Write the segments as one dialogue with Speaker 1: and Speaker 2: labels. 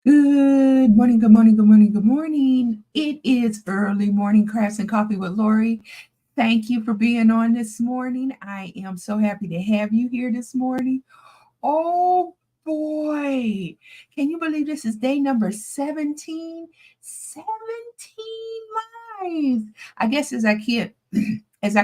Speaker 1: Good morning, good morning, good morning, good morning. It is early morning crafts and coffee with Lori. Thank you for being on this morning. I am so happy to have you here this morning. Oh boy, can you believe this is day number 17? 17 lives. I guess as I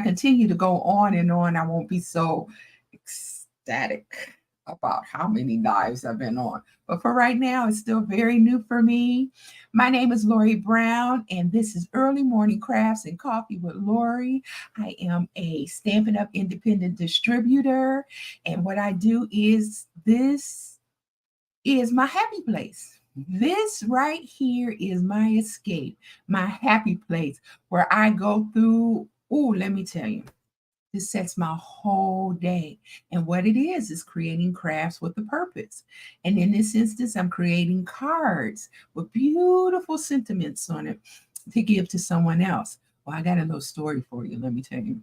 Speaker 1: continue to go on and on, I won't be so ecstatic about how many lives I've been on. But for right now, it's still very new for me. My name is Lori Brown, and this is Early Morning Crafts and Coffee with Lori. I am a Stampin' Up! Independent distributor, and what I do is this is my happy place. This right here is my escape, my happy place where I go through. Oh, let me tell you. This sets my whole day. And what it is creating crafts with a purpose. And in this instance, I'm creating cards with beautiful sentiments on it to give to someone else. Well, I got a little story for you. Let me tell you.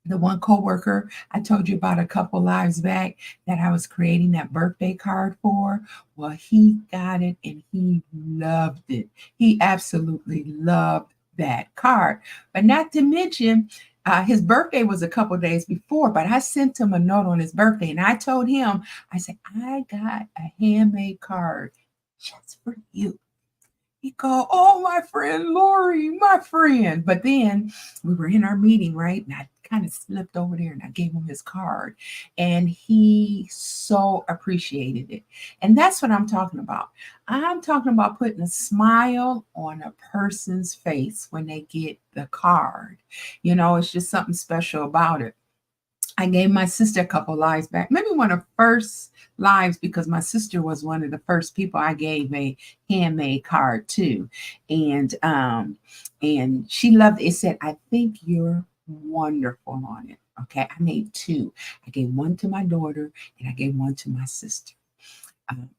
Speaker 1: The one coworker I told you about a couple lives back that I was creating that birthday card for, well, he got it and he loved it. He absolutely loved that card. But not to mention, his birthday was a couple days before, but I sent him a note on his birthday and I told him, I said, I got a handmade card just for you. He called, oh, my friend Lori, my friend. But then we were in our meeting, right? And I kind of slipped over there and I gave him his card. And he so appreciated it. And that's what I'm talking about. I'm talking about putting a smile on a person's face when they get the card. It's just something special about it. I gave my sister a couple lives back, maybe one of the first lives because my sister was one of the first people I gave a handmade card to, and she loved it. It said, "I think you're wonderful" on it. Okay, I made two. I gave one to my daughter, and I gave one to my sister. Um,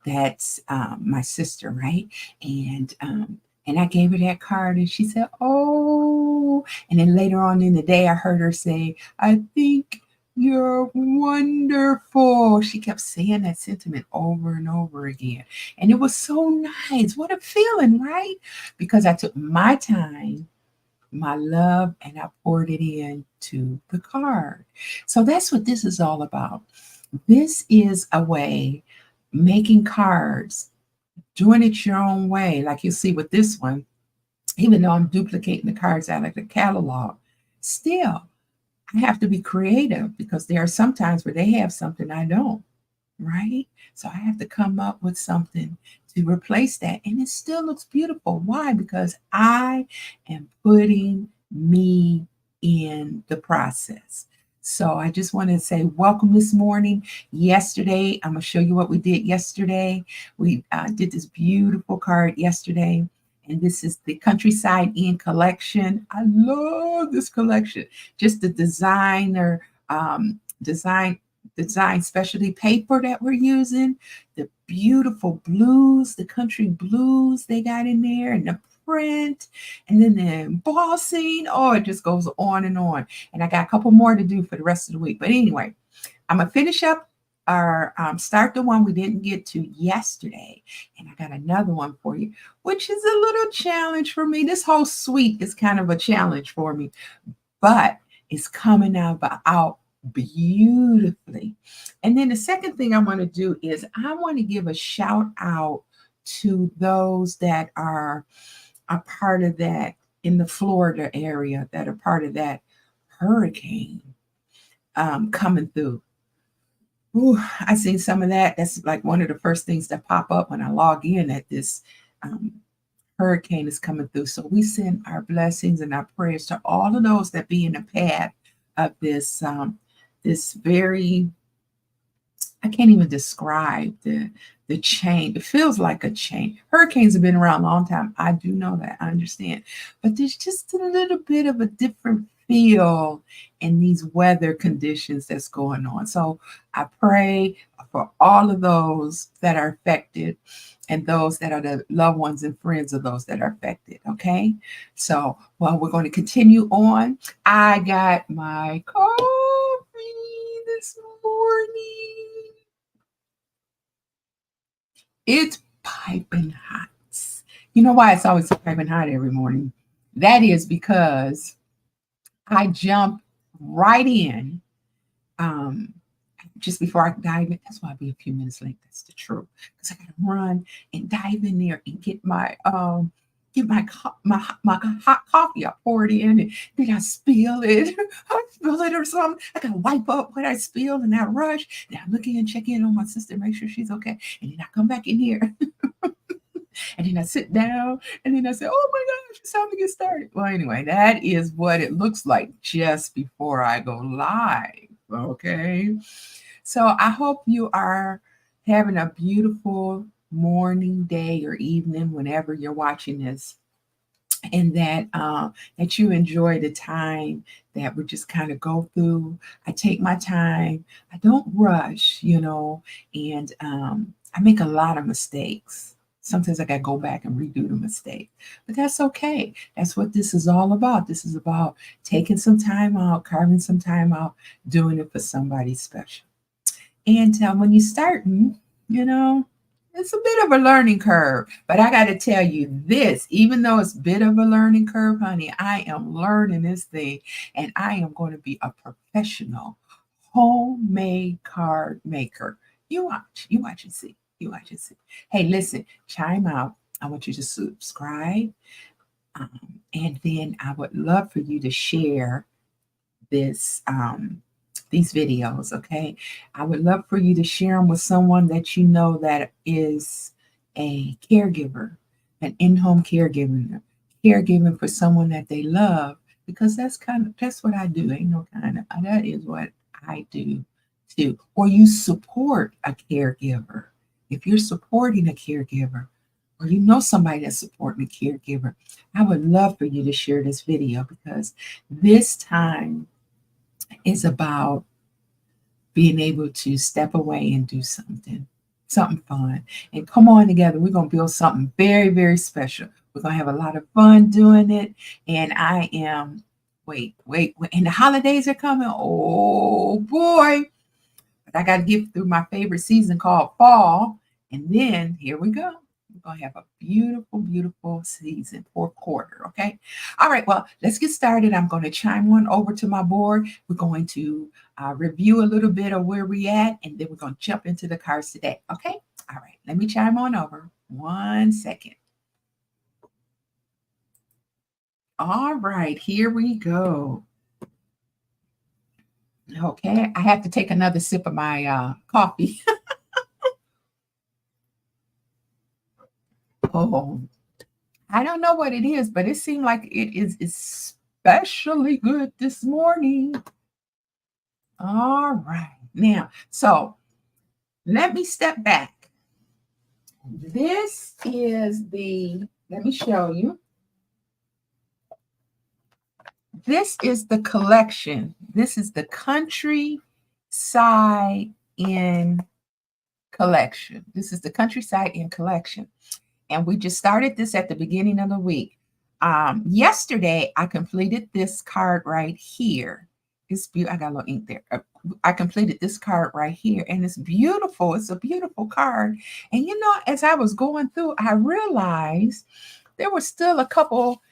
Speaker 1: that's my sister, right? And I gave her that card, and she said, "Oh." And then later on in the day, I heard her say, "I think you're wonderful." She kept saying that sentiment over and over again. And it was so nice. What a feeling, right? Because I took my time, my love, and I poured it into the card. So that's what this is all about. This is a way making cards, doing it your own way, like you see with this one, even though I'm duplicating the cards out of the catalog, still I have to be creative because there are some times where they have something I don't, right? So I have to come up with something to replace that. And it still looks beautiful. Why? Because I am putting me in the process. So I just want to say welcome this morning. Yesterday, I'm going to show you what we did yesterday. We did this beautiful card yesterday. And this is the Countryside Inn collection. I love this collection. Just the design specialty paper that we're using, the beautiful blues, the country blues they got in there, and the print, and then the embossing. Oh, it just goes on and on. And I got a couple more to do for the rest of the week. But anyway, I'm gonna finish up our start the one we didn't get to yesterday, and I got another one for you, which is a little challenge for me. This whole suite is kind of a challenge for me, but it's coming out beautifully. And then the second thing I want to do is I want to give a shout out to those that are a part of that in the Florida area that are part of that hurricane coming through. Ooh, I seen some of that. That's like one of the first things that pop up when I log in at this um, hurricane is coming through. So we send our blessings and our prayers to all of those that be in the path of this very, I can't even describe the change. It feels like a change. Hurricanes have been around a long time. I do know that. I understand. But there's just a little bit of a different feel in these weather conditions that's going on. So I pray for all of those that are affected and those that are the loved ones and friends of those that are affected. Okay. So, well, we're going to continue on. I got my coffee this morning. It's piping hot. You know why it's always so piping hot every morning? That is because I jump right in um, just before I dive in. That's why I'll be a few minutes late. That's the truth. Because I gotta run and dive in there and get my hot coffee. I pour it in and then I spill it. I spill it or something. I gotta wipe up what I spilled and I rush. Then I look in and check in on my sister, make sure she's okay. And then I come back in here and then I sit down and then I say, oh my gosh, it's time to get started. Well, anyway, that is what it looks like just before I go live. Okay. So I hope you are having a beautiful morning, day, or evening whenever you're watching this, and that you enjoy the time that we just kind of go through. I take my time. I don't rush, and I make a lot of mistakes. Sometimes I got to go back and redo the mistake, but that's okay. That's what this is all about. This is about taking some time out, carving some time out, doing it for somebody special. And when you starting, you know, it's a bit of a learning curve. But I got to tell you this, even though it's a bit of a learning curve, honey, I am learning this thing and I am going to be a professional homemade card maker. You watch and see. You watch and see. Hey, listen, chime out. I want you to subscribe. And then I would love for you to share this these videos, okay? I would love for you to share them with someone that you know that is a caregiver, an in-home caregiving for someone that they love, because that's what I do. Ain't no kind of that is what I do too. Or you support a caregiver. If you're supporting a caregiver, or you know somebody that's supporting a caregiver, I would love for you to share this video, because this time is about being able to step away and do something fun. And come on together. We're going to build something very, very special. We're going to have a lot of fun doing it. And I am, wait. And the holidays are coming. Oh boy. But I got to get through my favorite season called fall. And then here we go. We're going to have a beautiful, beautiful season, fourth quarter. Okay. All right. Well, let's get started. I'm going to chime one over to my board. We're going to review a little bit of where we at, and then we're going to jump into the cards today. Okay. All right. Let me chime on over. 1 second. All right. Here we go. Okay. I have to take another sip of my coffee. Oh, I don't know what it is, but it seemed like it is especially good this morning. All right. Now, so let me step back. This is let me show you. This is the collection. This is the Countryside Inn collection. This is the Countryside Inn collection. And we just started this at the beginning of the week. Yesterday, I completed this card right here. It's beautiful. I got a little ink there. I completed this card right here, and it's beautiful. It's a beautiful card. And as I was going through, I realized there were still a couple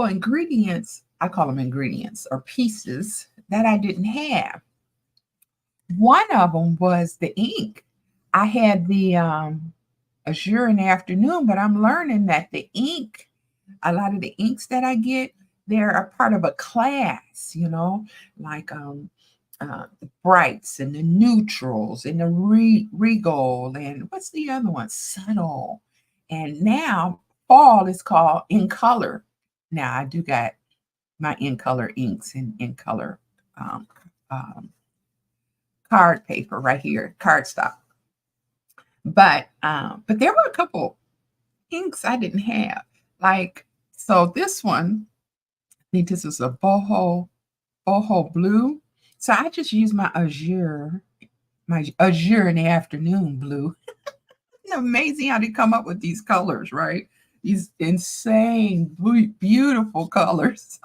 Speaker 1: ingredients. I call them ingredients or pieces that I didn't have. One of them was the ink. I had the Azure in the afternoon, but I'm learning that the ink, a lot of the inks that I get, they're a part of a class, like the brights and the neutrals and the regal and what's the other one? Subtle. And now fall is called in color. Now I do got my in color inks and in color card paper right here, cardstock. But there were a couple inks I didn't have. So this one, I think this is a boho blue. So I just used my Azure in the afternoon blue. Isn't it amazing how they come up with these colors, right? These insane, beautiful colors.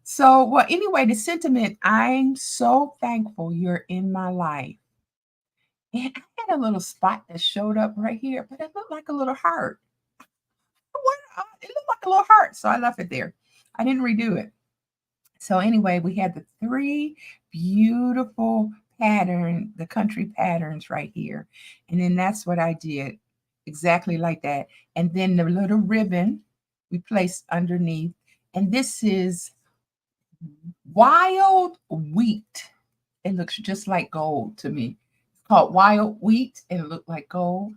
Speaker 1: So, well, anyway, the sentiment, I'm so thankful you're in my life. And I had a little spot that showed up right here, but it looked like a little heart. It looked like a little heart, so I left it there. I didn't redo it. So anyway, we had the three beautiful the country patterns right here. And then that's what I did, exactly like that. And then the little ribbon we placed underneath. And this is wild wheat. It looks just like gold to me. It's called wild wheat, and it looked like gold.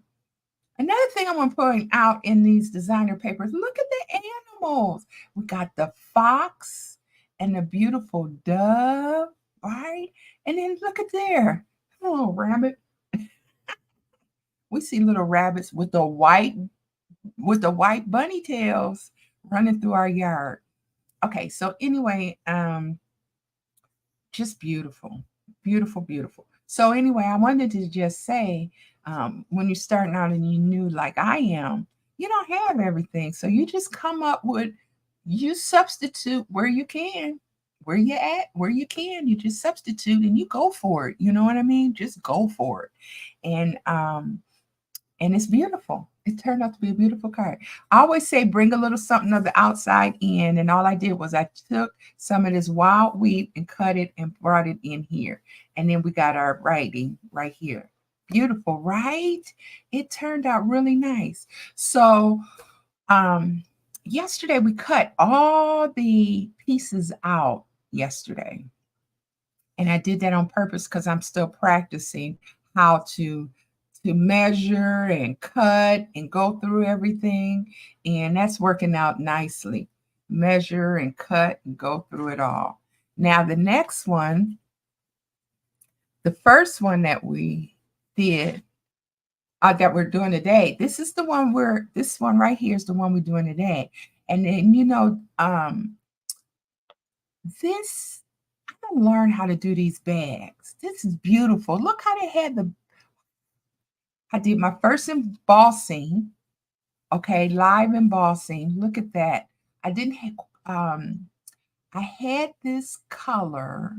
Speaker 1: Another thing I want to point out in these designer papers, look at the animals. We got the fox and the beautiful dove, right? And then look at there, a little rabbit. We see little rabbits with the white bunny tails running through our yard. Okay, so anyway, just beautiful, beautiful, beautiful. So anyway, I wanted to just say, when you're starting out and you new like I am, you don't have everything. So you just come up with, you substitute where you can, where you at, where you can, you just substitute and you go for it. You know what I mean? Just go for it. And it's beautiful. It turned out to be a beautiful card. I always say bring a little something of the outside in, and all I did was I took some of this wild wheat and cut it and brought it in here. And then we got our writing right here. Beautiful, right? It turned out really nice. So yesterday we cut all the pieces out yesterday. And I did that on purpose because I'm still practicing how to measure and cut and go through everything. And that's working out nicely. Measure and cut and go through it all. Now, the next one, the first one that we did, that we're doing today, this is the one this one right here is the one we're doing today. And then, this, I learned how to do these bags. This is beautiful. Look how they had I did my first embossing, okay, live embossing. Look at that. I didn't have, I had this color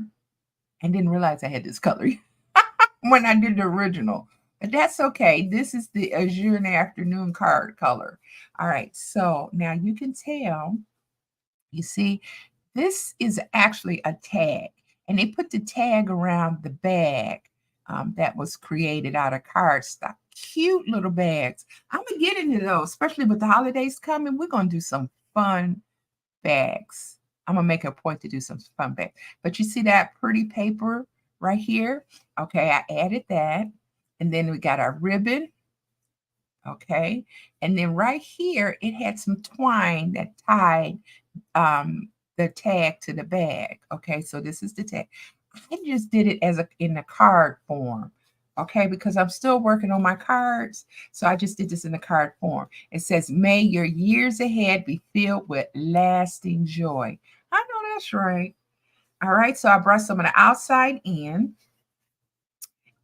Speaker 1: and didn't realize I had this color when I did the original. But that's okay. This is the Azure in the Afternoon card color. All right, so now you can tell, you see, this is actually a tag, and they put the tag around the bag that was created out of cardstock. Cute little bags. I'm gonna get into those, especially with the holidays coming. We're gonna do some fun bags. I'm gonna make a point to do some fun bags. But you see that pretty paper right here? Okay, I added that, and then we got our ribbon. Okay, and then right here it had some twine that tied the tag to the bag. Okay, so this is the tag. I just did it in the card form. Okay, because I'm still working on my cards. So I just did this in the card form. It says, may your years ahead be filled with lasting joy. I know that's right. All right, so I brought some of the outside in.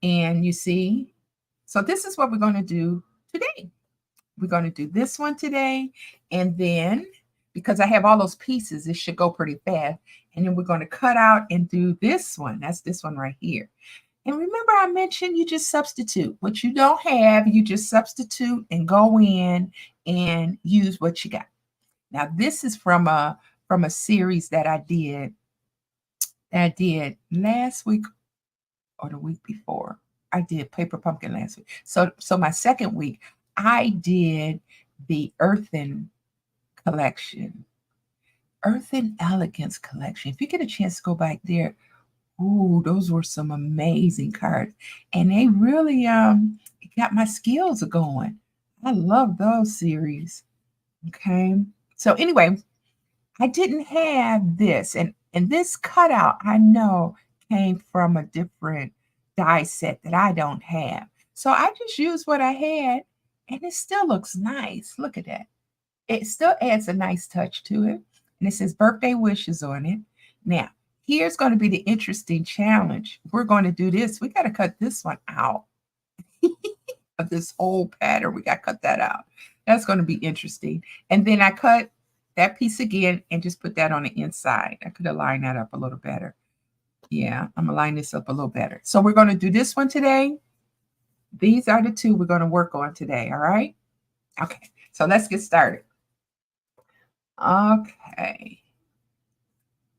Speaker 1: And you see, so this is what we're going to do today. We're going to do this one today. And then, because I have all those pieces, it should go pretty fast. And then we're going to cut out and do this one. That's this one right here. And remember, I mentioned you just substitute. What you don't have, you just substitute and go in and use what you got. Now, this is from a series that I did last week or the week before. I did Paper Pumpkin last week. So my second week, I did the Earthen collection, Earthen Elegance collection. If you get a chance to go back there, ooh, those were some amazing cards. And they really got my skills going. I love those series. Okay. So anyway, I didn't have this. And this cutout, I know, came from a different die set that I don't have. So I just used what I had, and it still looks nice. Look at that. It still adds a nice touch to it. And it says birthday wishes on it. Now, here's going to be the interesting challenge. We're going to do this. We got to cut this one out of this whole pattern. We got to cut that out. That's going to be interesting. And then I cut that piece again and just put that on the inside. I could have lined that up a little better. Yeah, I'm going to line this up a little better. So we're going to do this one today. These are the two we're going to work on today, all right? Okay, so let's get started. Okay.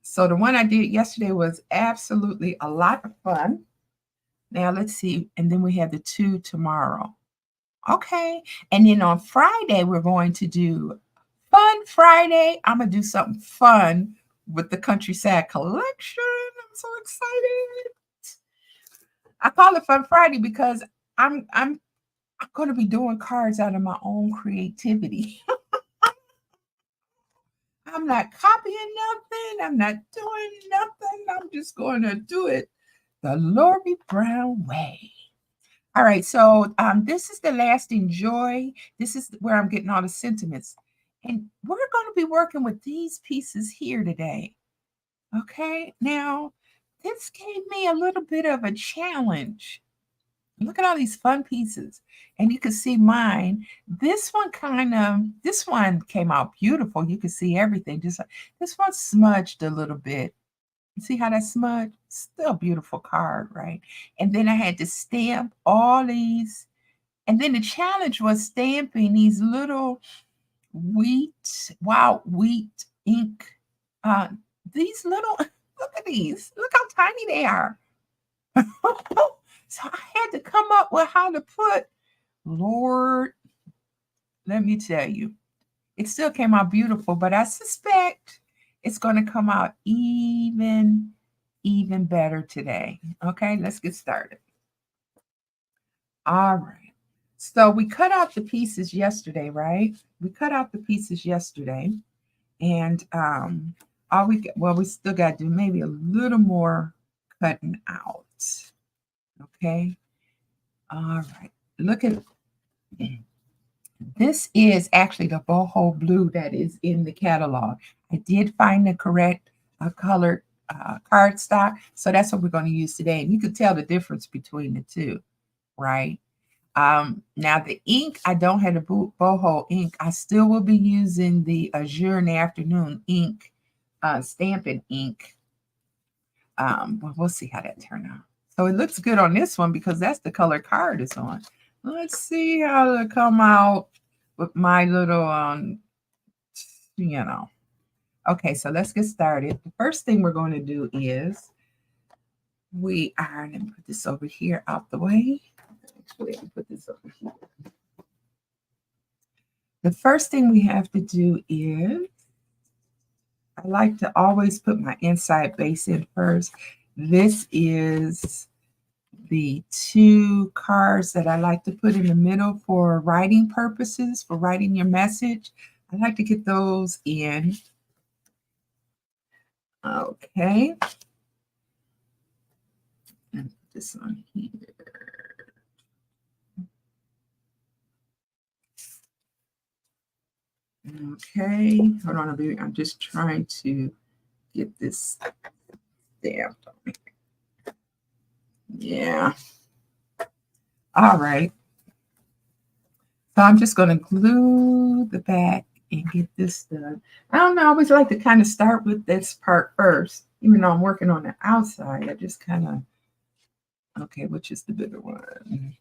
Speaker 1: So the one I did yesterday was absolutely a lot of fun. Now let's see, and then we have the two tomorrow. Okay, and then on Friday, we're going to do Fun Friday. I'm going to do something fun with the Countryside Collection. I'm so excited. I call it Fun Friday because I'm going to be doing cards out of my own creativity. I'm not copying nothing. I'm not doing nothing. I'm just going to do it the Lorrie Brown way. All right, so this is the lasting joy. This is where I'm getting all the sentiments. And we're going to be working with these pieces here today. Okay, now this gave me a little bit of a challenge. Look at all these fun pieces. And you can see mine. This one came out beautiful. You can see everything. Just this one smudged a little bit. See how that smudged? Still a beautiful card, right? And then I had to stamp all these. And then the challenge was stamping these little wild wheat ink. Uh, these little, look at these. Look how tiny they are. So I had to come up with how to put, Lord, let me tell you, it still came out beautiful, but I suspect it's going to come out even better today. Okay, let's get started. All right. So we cut out the pieces yesterday, right? We cut out the pieces yesterday. And we still got to do maybe a little more cutting out. Okay. All right. Look at this is actually the boho blue that is in the catalog. I did find the correct colored cardstock, so that's what we're going to use today. And you can tell the difference between the two, right? Now the ink, I don't have the boho ink. I still will be using the Azure in the Afternoon ink, stamping ink. Well, we'll see how that turn out. So it looks good on this one because that's the color card it's on. Let's see how it'll come out with my little, Okay, so let's get started. The first thing we're going to do is we are going to put this over here out the way. Actually, I'll put this over here. The first thing we have to do is, I like to always put my inside base in first. This is the two cards that I like to put in the middle for writing purposes, for writing your message. I like to get those in. Okay. And put this on here. Okay. Hold on a minute. I'm just trying to get this stamped on me. Yeah. All right. So I'm just going to glue the back and get this done. I don't know. I always like to kind of start with this part first, even though I'm working on the outside. I just kind of, okay, which is the bigger one?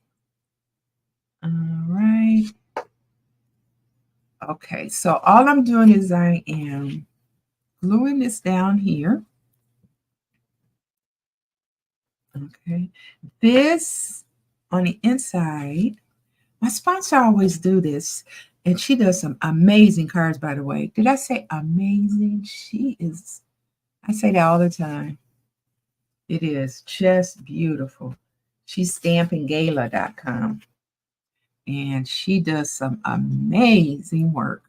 Speaker 1: All right. Okay, so all I'm doing is I am gluing this down here. Okay, this on the inside, my sponsor always do this, and she does some amazing cards, by the way. Did I say amazing? She is, I say that all the time. It is just beautiful. She's stampinggala.com, and she does some amazing work.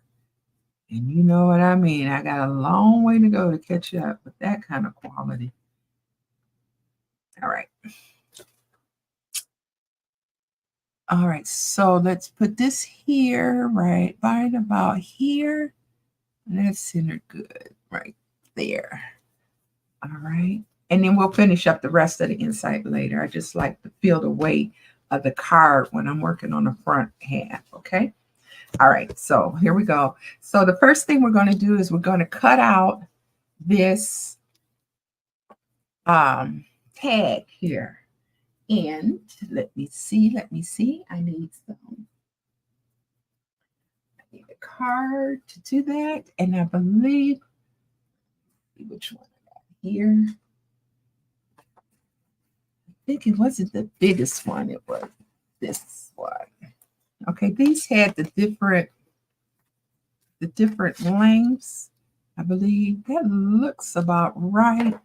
Speaker 1: And you know what I mean. I got a long way to go to catch up with that kind of quality. All right. All right, so let's put this here, right about here. And that's centered good right there. All right. And then we'll finish up the rest of the inside later. I just like to feel the weight of the card when I'm working on the front half, okay? All right, so here we go. So the first thing we're going to do is we're going to cut out this tag here. And let me see. I need a card to do that. And I believe, which one I got here? I think it wasn't the biggest one. It was this one. Okay, these had the different lengths. I believe that looks about right.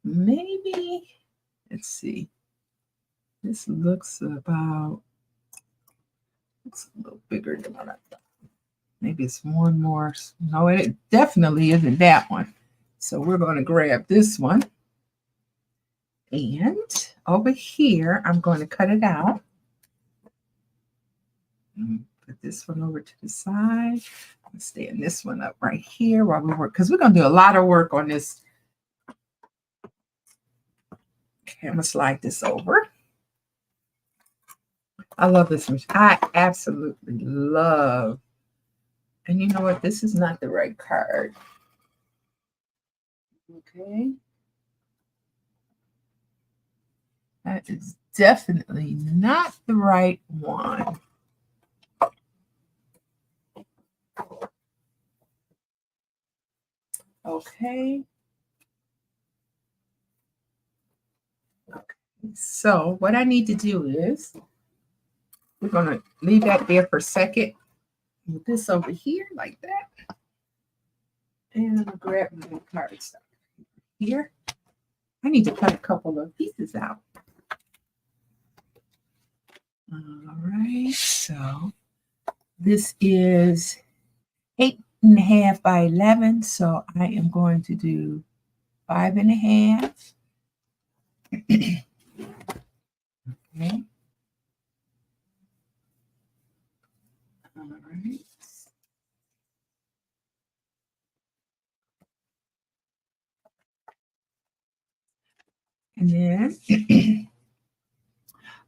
Speaker 1: Maybe, let's see. This looks a little bigger than what I thought. Maybe it's one more. No, it definitely isn't that one. So we're going to grab this one. And over here, I'm going to cut it out. Put this one over to the side. I'm stand this one up right here while we work, because we're going to do a lot of work on this. Okay, I'm going to slide this over. I love this machine. I absolutely love. And you know what? This is not the right card. Okay. That is definitely not the right one. Okay. So what I need to do is we're going to leave that there for a second. Move this over here like that. And I'm going to grab my card stuff here. I need to cut a couple of pieces out. All right. So this is 8.5 by 11. So I am going to do 5.5. Okay. All right. And then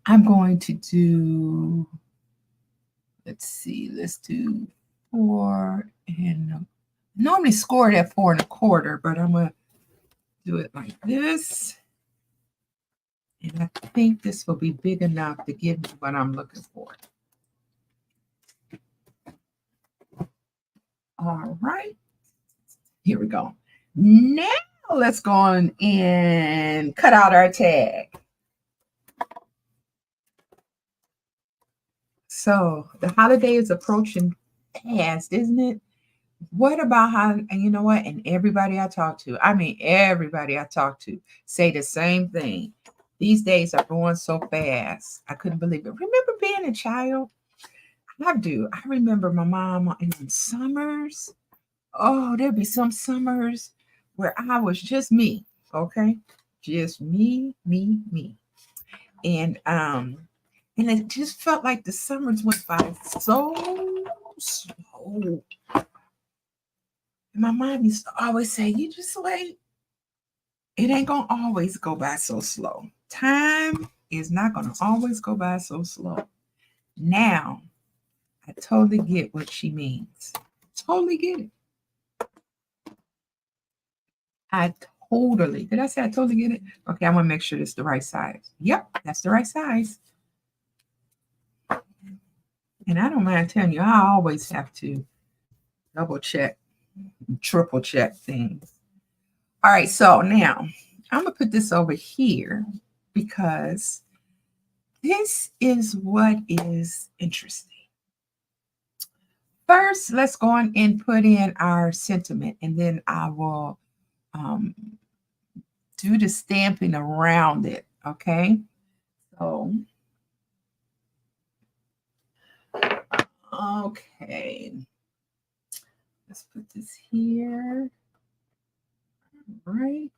Speaker 1: I'm going to do, let's see, let's do 4 and normally score it at 4.25, but I'm going to do it like this. And I think this will be big enough to give me what I'm looking for. All right. Here we go. Now let's go on and cut out our tag. So the holiday is approaching fast, isn't it? What about how, and you know what? And everybody I talk to, say the same thing. These days are going so fast. I couldn't believe it. Remember being a child? I do. I remember my mom in summers. Oh, there'd be some summers where I was just me. Okay. Just me. And it just felt like the summers went by so slow. And my mom used to always say, you just wait. It ain't going to always go by so slow. Time is not going to always go by so slow. Now, I totally get what she means. Totally get it. Did I say I totally get it? Okay, I want to make sure it's the right size. Yep, that's the right size. And I don't mind telling you, I always have to double check, triple check things. All right, so now I'm going to put this over here because this is what is interesting. First, let's go on and put in our sentiment, and then I will do the stamping around it, okay? So, okay. Let's put this here. All right.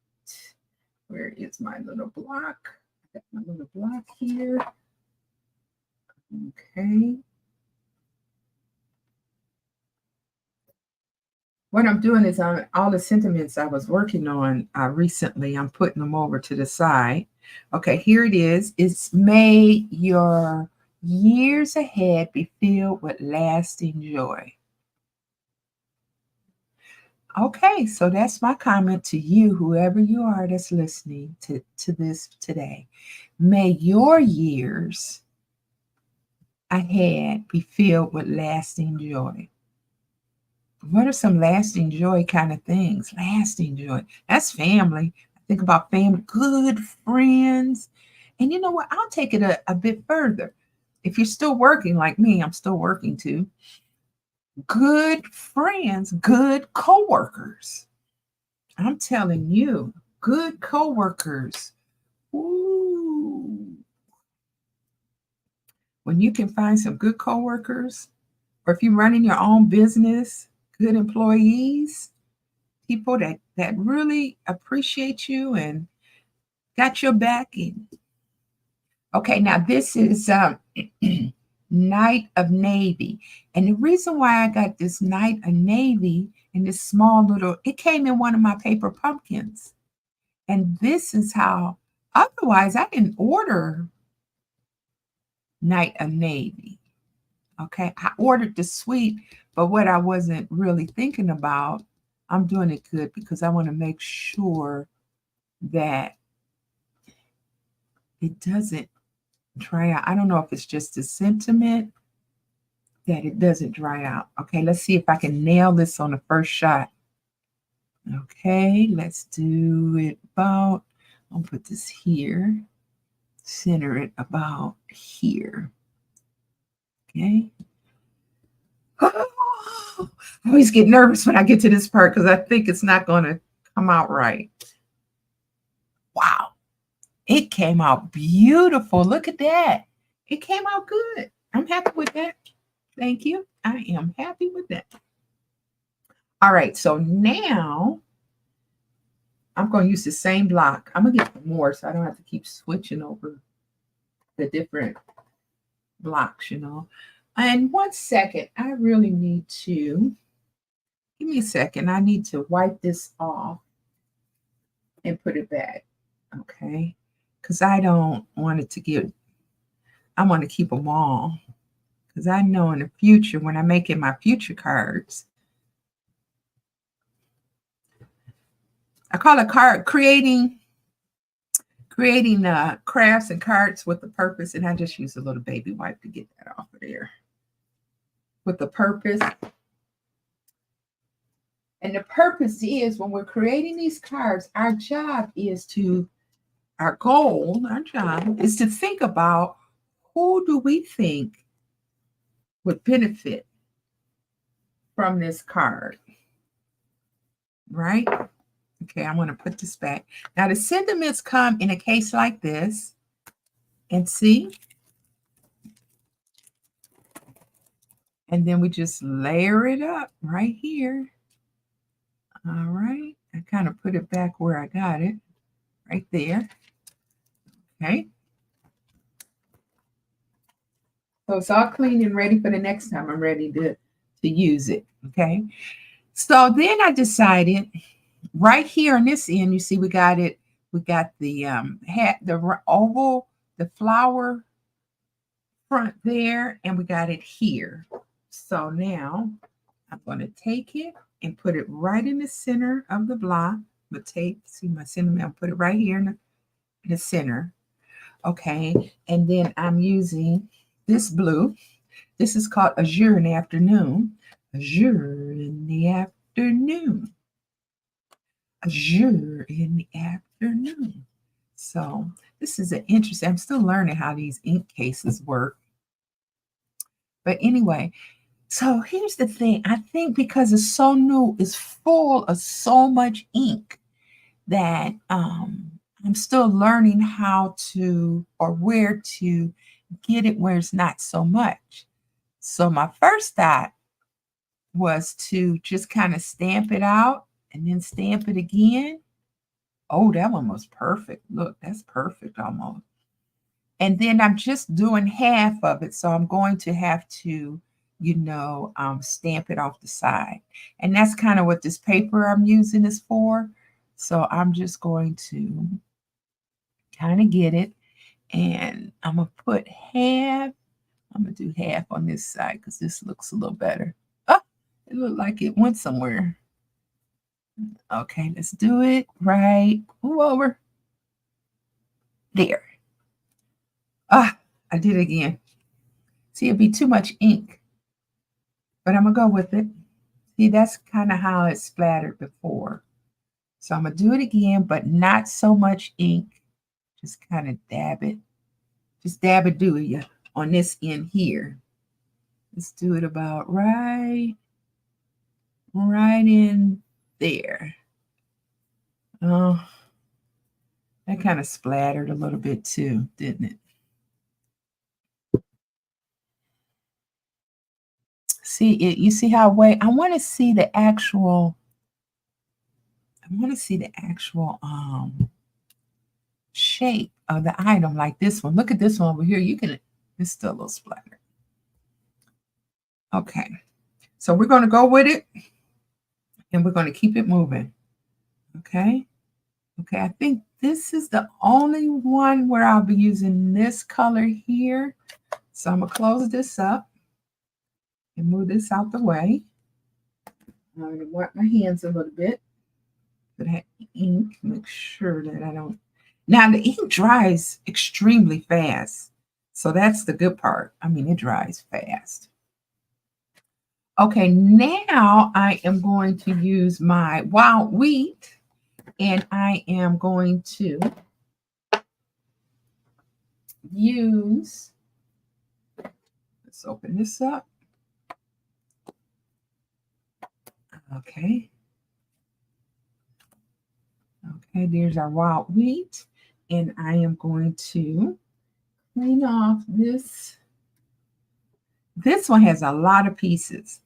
Speaker 1: Where is my little block? I got my little block here. Okay. What I'm doing is all the sentiments I was working on recently, I'm putting them over to the side. Okay, here it is. It's may your years ahead be filled with lasting joy. Okay, so that's my comment to you, whoever you are that's listening to this today. May your years ahead be filled with lasting joy. What are some lasting joy kind of things? Lasting joy. That's family. I think about family, good friends. And you know what? I'll take it a bit further. If you're still working like me, I'm still working too. Good friends, good coworkers. I'm telling you, good coworkers. Ooh. When you can find some good coworkers, or if you're running your own business, good employees, people that really appreciate you and got your backing. Okay, now this is Knight of Navy. And the reason why I got this Knight of Navy in this small little, it came in one of my paper pumpkins. And this is how, otherwise I didn't order Knight of Navy. Okay, I ordered the suite, but what I wasn't really thinking about, I'm doing it good because I want to make sure that it doesn't dry out. I don't know if it's just the sentiment that it doesn't dry out. Okay, let's see if I can nail this on the first shot. Okay, let's do it about, I'll put this here, center it about here. Okay. Oh, I always get nervous when I get to this part because I think it's not going to come out right. Wow. It came out beautiful. Look at that. It came out good. I'm happy with that. Thank you. I am happy with that. All right. So now I'm going to use the same block. I'm going to get more so I don't have to keep switching over the different blocks, you know. And 1 second, I really need to, give me a second. I need to wipe this off and put it back. Okay. Because I don't want it to get, I want to keep them all. Because I know in the future, when I make it my future cards, I call it card creating crafts and cards with a purpose. And I just use a little baby wipe to get that off of there. With the purpose. And the purpose is when we're creating these cards, our job is to, our goal, our job is to think about who do we think would benefit from this card, right? Okay, I want to put this back. Now, the sentiments come in a case like this. And see? And then we just layer it up right here. All right. I kind of put it back where I got it. Right there. Okay. So it's all clean and ready for the next time I'm ready to use it. Okay. So then I decided right here on this end, you see we got it. We got the hat, the oval, the flower front there, and we got it here. So now I'm going to take it and put it right in the center of the block. I'm going to take, see my sentiment, I'll put it right here in the center. Okay. And then I'm using this blue. This is called Azure in the Afternoon. Azure in the Afternoon. Azure in the Afternoon. So this is an interesting, I'm still learning how these ink cases work. But anyway, so here's the thing. I think because it's so new, it's full of so much ink that I'm still learning how to or where to get it where it's not so much. So my first thought was to just kind of stamp it out and then stamp it again. Oh, that one was perfect. Look, that's perfect almost. And then I'm just doing half of it. So I'm going to have to, stamp it off the side. And that's kind of what this paper I'm using is for. So I'm just going to kind of get it. And I'm going to put half. I'm going to do half on this side because this looks a little better. Oh, it looked like it went somewhere. Okay, let's do it right. Move over. There. Ah, I did it again. See, it'd be too much ink, but I'm going to go with it. See, that's kind of how it splattered before. So I'm going to do it again, but not so much ink. Just kind of dab it. Just dab it, do you, on this end here. Let's do it about right in there. Oh, that kind of splattered a little bit too, didn't it? See it, you see how I want to see the actual shape of the item like this one. Look at this one over here. It's still a little splattered. Okay. So we're going to go with it and we're going to keep it moving. Okay. Okay. I think this is the only one where I'll be using this color here. So I'm going to close this up and move this out the way. I'm going to wipe my hands a little bit. But I have ink, make sure that I don't. Now the ink dries extremely fast. So that's the good part. I mean, it dries fast. Okay, now I am going to use my wild wheat and I am going to use, let's open this up. Okay. Okay, there's our wild wheat. And I am going to clean off this. This one has a lot of pieces.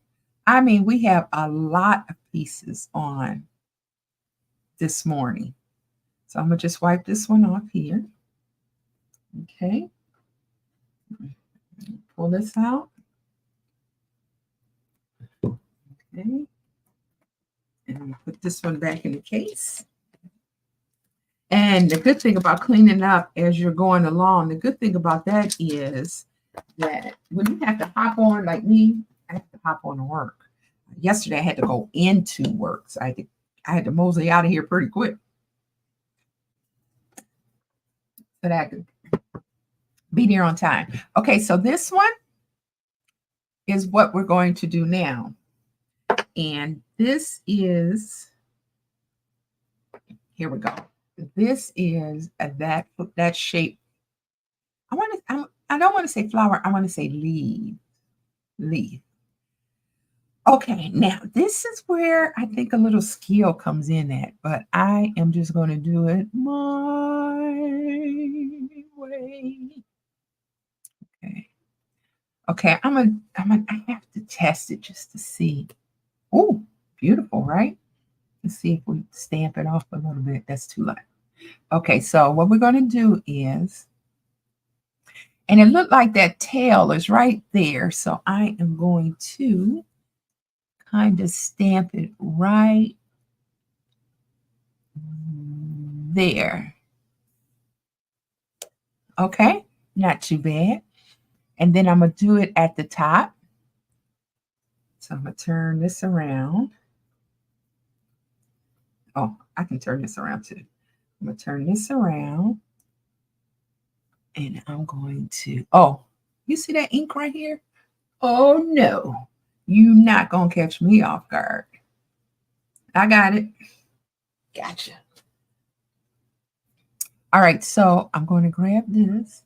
Speaker 1: I mean, we have a lot of pieces on this morning. So I'm going to just wipe this one off here. Okay. Pull this out. Okay. And I'm going to put this one back in the case. And the good thing about cleaning up as you're going along, the good thing about that is that when you have to hop on, like me, I have to hop on to work. Yesterday, I had to go into work. So I had to mosey out of here pretty quick. So that I could be there on time. Okay, so this one is what we're going to do now. And this is, here we go. This is that shape. I don't want to say flower. I want to say leaf. Okay, now this is where I think a little skill comes in at, but I am just going to do it my way. Okay, I have to test it just to see. Oh, beautiful, right? Let's see if we stamp it off a little bit. That's too light. Okay, so what we're going to do is, and it looked like that tail is right there, so I am going to kind of stamp it right there. Okay, not too bad. And then I'm going to do it at the top. So I'm going to turn this around. Oh, I can turn this around too. I'm going to turn this around. And I'm going to, oh, you see that ink right here? Oh, no. You're not going to catch me off guard. I got it. Gotcha. All right, so I'm going to grab this.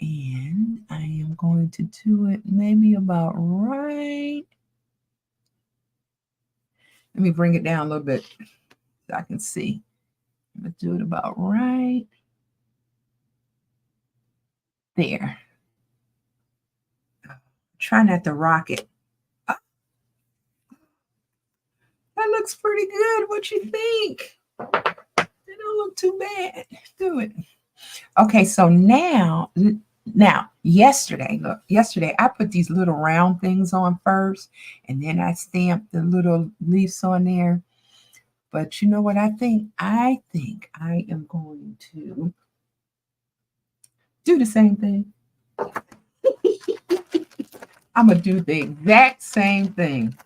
Speaker 1: And I am going to do it maybe about right. Let me bring it down a little bit so I can see. I'm going to do it about right there. Try not to rock it. Oh, that looks pretty good. What you think? It don't look too bad. Do it. Okay, so now, yesterday I put these little round things on first, and then I stamped the little leaves on there. But you know what I think? I think I am going to do the same thing. I'm going to do the exact same thing.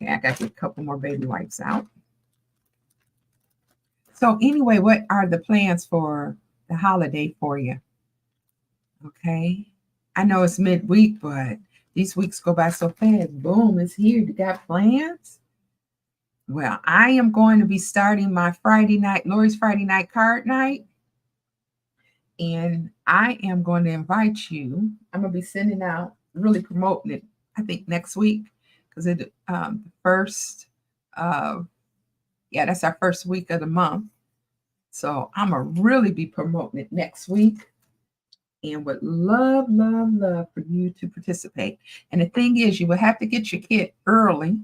Speaker 1: Okay, I got to get a couple more baby wipes out. So anyway, what are the plans for the holiday for you? Okay. I know it's midweek, but these weeks go by so fast. Boom, it's here. You got plans? Well, I am going to be starting my Friday night, Lori's Friday night card night. And I am going to invite you. I'm going to be sending out, really promoting it, I think next week, because it first, yeah, that's our first week of the month. So I'm going to really be promoting it next week and would love, love, love for you to participate. And the thing is, you will have to get your kit early.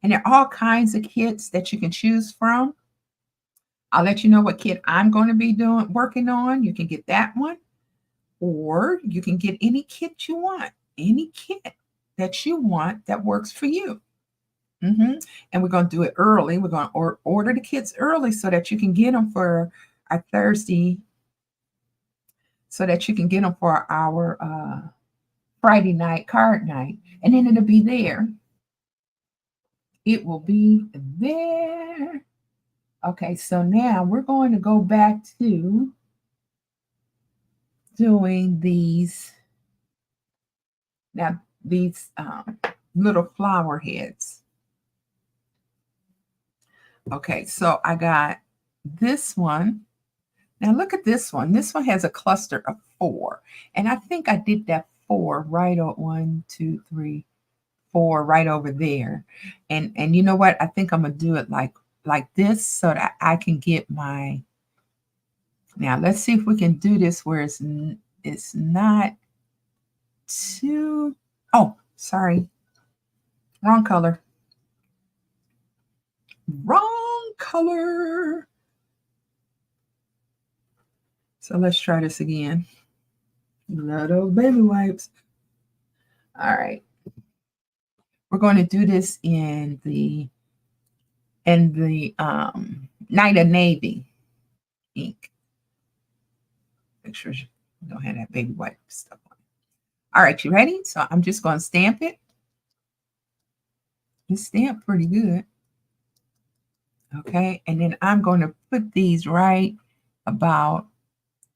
Speaker 1: And there are all kinds of kits that you can choose from. I'll let you know what kit I'm going to be working on. You can get that one, or you can get any kit you want, any kit that you want that works for you. And we're going to do it early. We're going to order the kits early so that you can get them for our Thursday, so that you can get them for our Friday night card night. And then it'll be there. It will be there. Okay, so now we're going to go back to doing these. Now, these little flower heads. Okay, so I got this one. Now look at this one. This one has a cluster of 4. And I think I did that 4 right on 1, 2, 3, 4 right over there. And you know what? I think I'm gonna do it like this so that I can get my. Now let's see if we can do this where it's not too. Oh, sorry. Wrong color. Wrong color. So let's try this again. Little baby wipes. All right. We're going to do this in the Night of Navy ink. Make sure you don't have that baby wipe stuff on. All right, you ready? So I'm just going to stamp it. It's stamped pretty good. Okay, and then I'm going to put these right about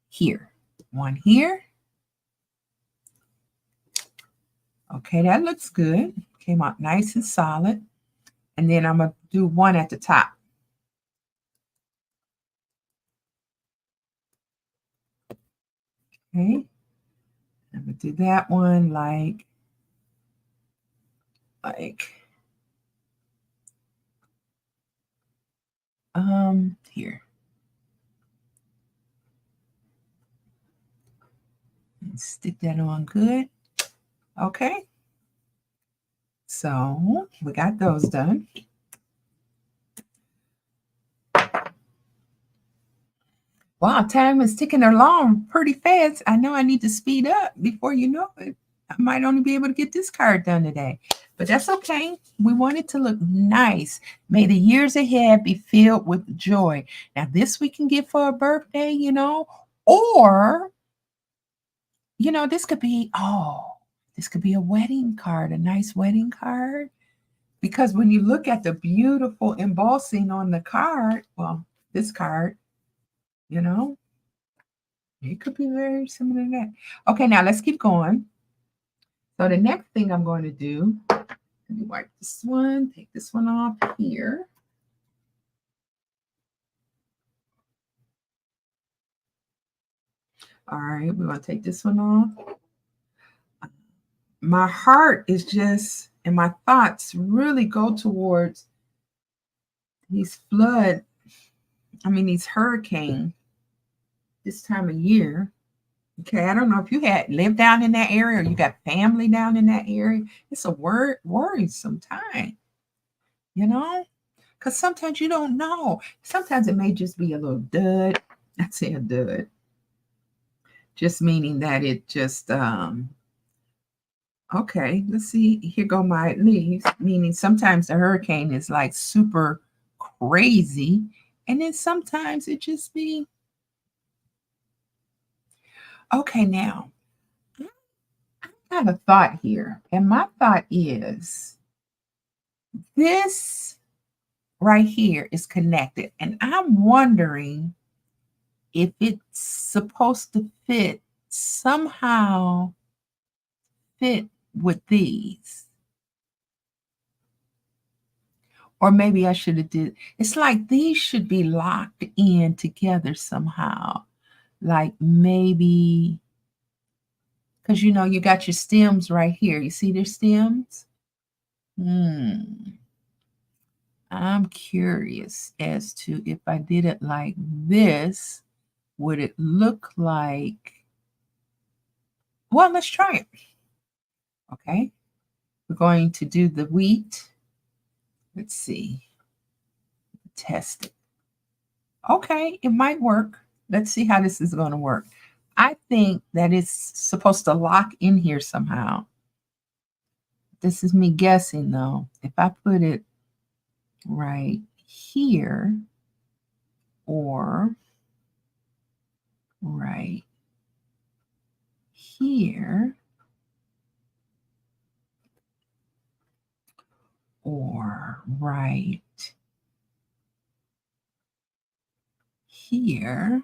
Speaker 1: here. One here. Okay, that looks good. Came out nice and solid. And then I'm going to do one at the top. Okay. I'm going to do that one like here. And stick that on good. Okay. So we got those done. Wow, time is ticking along pretty fast. I know I need to speed up before you know it. I might only be able to get this card done today, but that's okay. We want it to look nice. May the years ahead be filled with joy. Now, this we can get for a birthday, or, this could be, this could be a wedding card, a nice wedding card. Because when you look at the beautiful embossing on the card, well, this card, it could be very similar to that. Okay, now let's keep going. So the next thing I'm going to do, let me wipe this one, take this one off here. All right, we're going to take this one off. My heart is just, and my thoughts really go towards these these hurricanes this time of year. Okay, I don't know if you had lived down in that area or you got family down in that area. It's a worrisome time, because sometimes you don't know. Sometimes it may just be a little dud. I'd say a dud. Just meaning that it just, okay, let's see. Here go my leaves, meaning sometimes the hurricane is like super crazy. And then sometimes it just be, okay, now I have a thought here. And my thought is This right here is connected, and I'm wondering if it's supposed to fit somehow fit with these. Or maybe I should have did it's like these should be locked in together somehow. Like maybe because you know you got your stems right here. You see their stems? Hmm. I'm curious as to if I did it like this, would it look like, well, let's try it. Okay. We're going to do the wheat. Let's see. Test it. Okay, it might work. Let's see how this is going to work. I think that it's supposed to lock in here somehow. This is me guessing though. If I put it right here or right here or right here,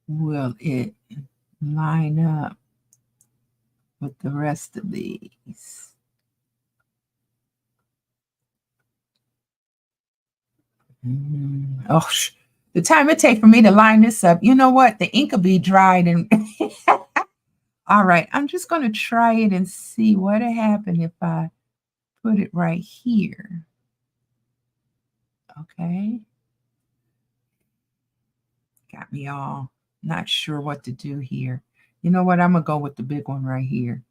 Speaker 1: will it line up with the rest of these? Oh, the time it take for me to line this up, you know what? The ink will be dried and all right. I'm just going to try it and see what will happen if I put it right here. Okay. Got me all not sure what to do here. You know what? I'm going to go with the big one right here.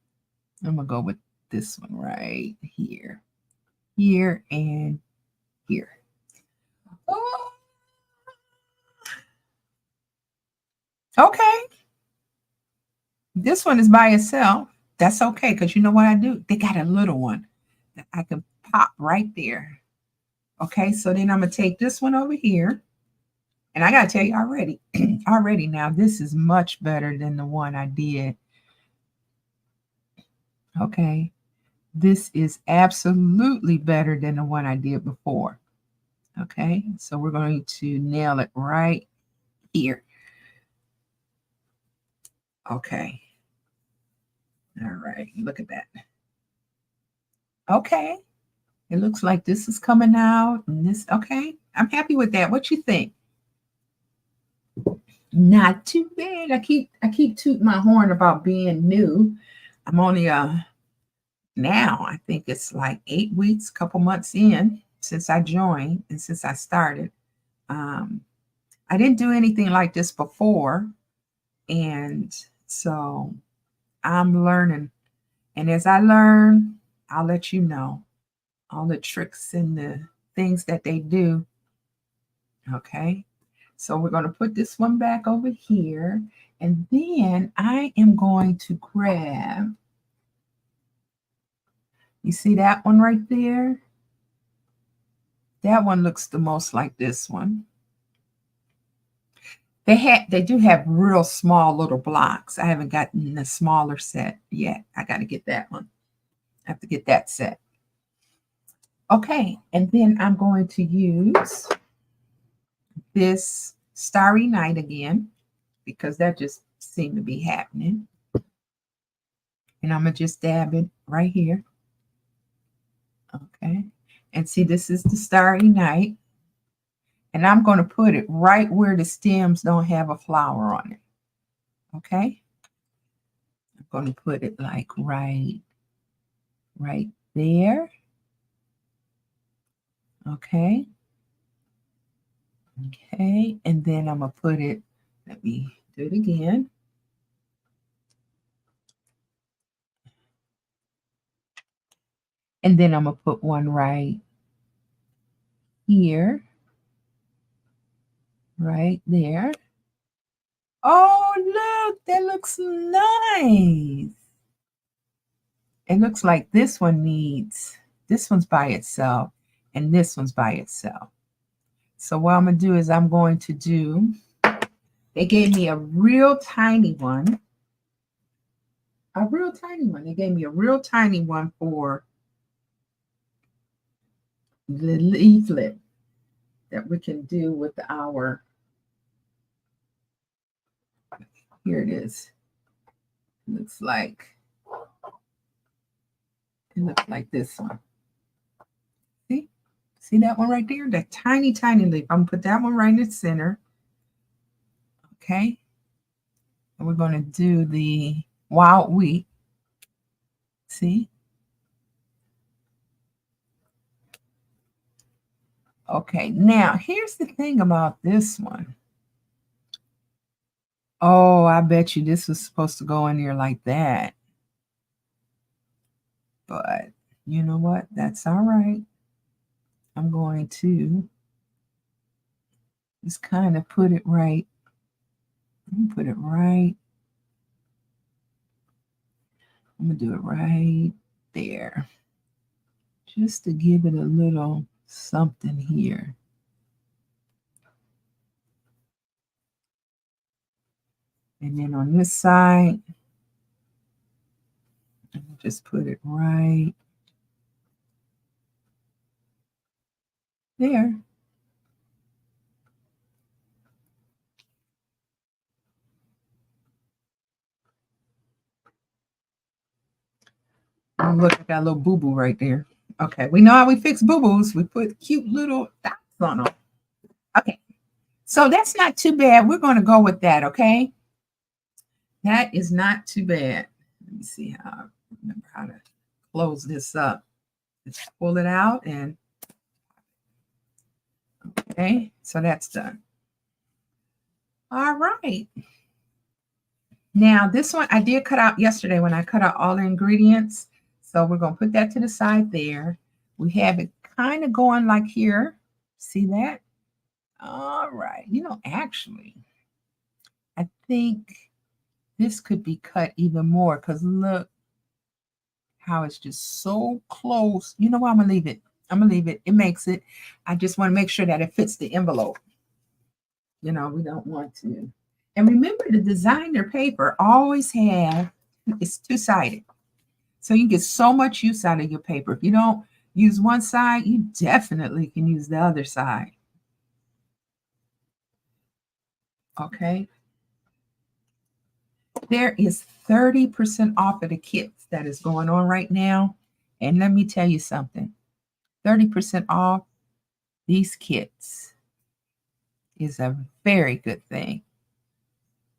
Speaker 1: I'm going to go with this one right here. Here and here. Oh. Okay. This one is by itself. That's okay, because you know what I do? They got a little one that I can pop right there. Okay, so then I'm going to take this one over here. And I got to tell you already now, this is much better than the one I did. Okay, this is absolutely better than the one I did before. Okay, so we're going to nail it right here. Okay. All right, look at that. Okay, it looks like this is coming out. And this, okay, I'm happy with that. What you think? Not too bad. I keep tooting my horn about being new. I'm only now I think it's like 8 weeks, couple months in since I joined and since I started. Um, I didn't do anything like this before, and so I'm learning. And as I learn, I'll let you know all the tricks and the things that they do. Okay. So we're going to put this one back over here. And then I am going to grab, you see that one right there? That one looks the most like this one. They do have real small little blocks. I haven't gotten the smaller set yet. I got to get that one. I have to get that set. Okay, and then I'm going to use this Starry Night again because that just seemed to be happening. And I'm going to just dab it right here. Okay, and see, this is the Starry Night. And I'm going to put it right where the stems don't have a flower on it. Okay, I'm going to put it like right there. Okay. Okay, and then I'm going to put it, let me do it again. And then I'm going to put one right here, right there. Oh, look, that looks nice. It looks like this one's by itself, and this one's by itself. So what I'm going to do is they gave me a real tiny one. They gave me a real tiny one for the leaflet that we can do with our, here it is. Looks like, it looks like this one. See? See that one right there? That tiny, tiny leaf. I'm going to put that one right in the center. Okay. And we're going to do the wild wheat. See? Okay. Now, here's the thing about this one. Oh, I bet you this was supposed to go in there like that. But you know what? That's all right. I'm going to just kind of put it right. Put it right. I'm going to do it right there. Just to give it a little something here. And then on this side, just put it right there. Oh, look, I got a little boo-boo right there. Okay, we know how we fix boo-boos. We put cute little dots on them. Okay, so that's not too bad. We're going to go with that, okay? That is not too bad. Let me see how I remember how to close this up. Just pull it out and okay, so that's done. All right. Now this one I did cut out yesterday when I cut out all the ingredients. So we're going to put that to the side there. We have it kind of going like here. See that? All right. You know, actually, I think this could be cut even more because look how it's just so close. You know what? I'm going to leave it. I'm going to leave it. It makes it. I just want to make sure that it fits the envelope. You know, we don't want to. And remember, the designer paper always have, it's two-sided. So you get so much use out of your paper. If you don't use one side, you definitely can use the other side. Okay. There is 30% off of the kits that is going on right now. And let me tell you something. 30% off these kits is a very good thing.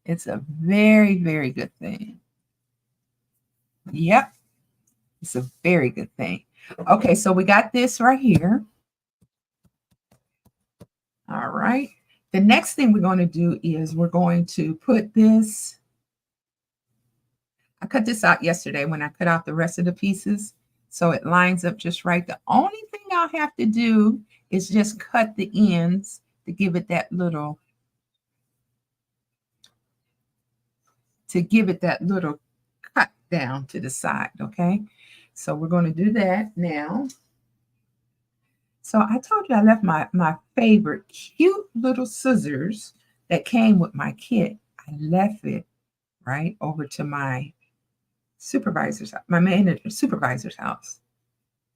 Speaker 1: It's a very, very good thing. Yep. It's a very good thing. Okay, so we got this right here. All right. The next thing we're going to do is we're going to put this. I cut this out yesterday when I cut out the rest of the pieces. So it lines up just right. The only thing I'll have to do is just cut the ends to give it that little, cut down to the side, okay? So we're going to do that now. So I told you I left my favorite cute little scissors that came with my kit. I left it right over to my my manager supervisor's house.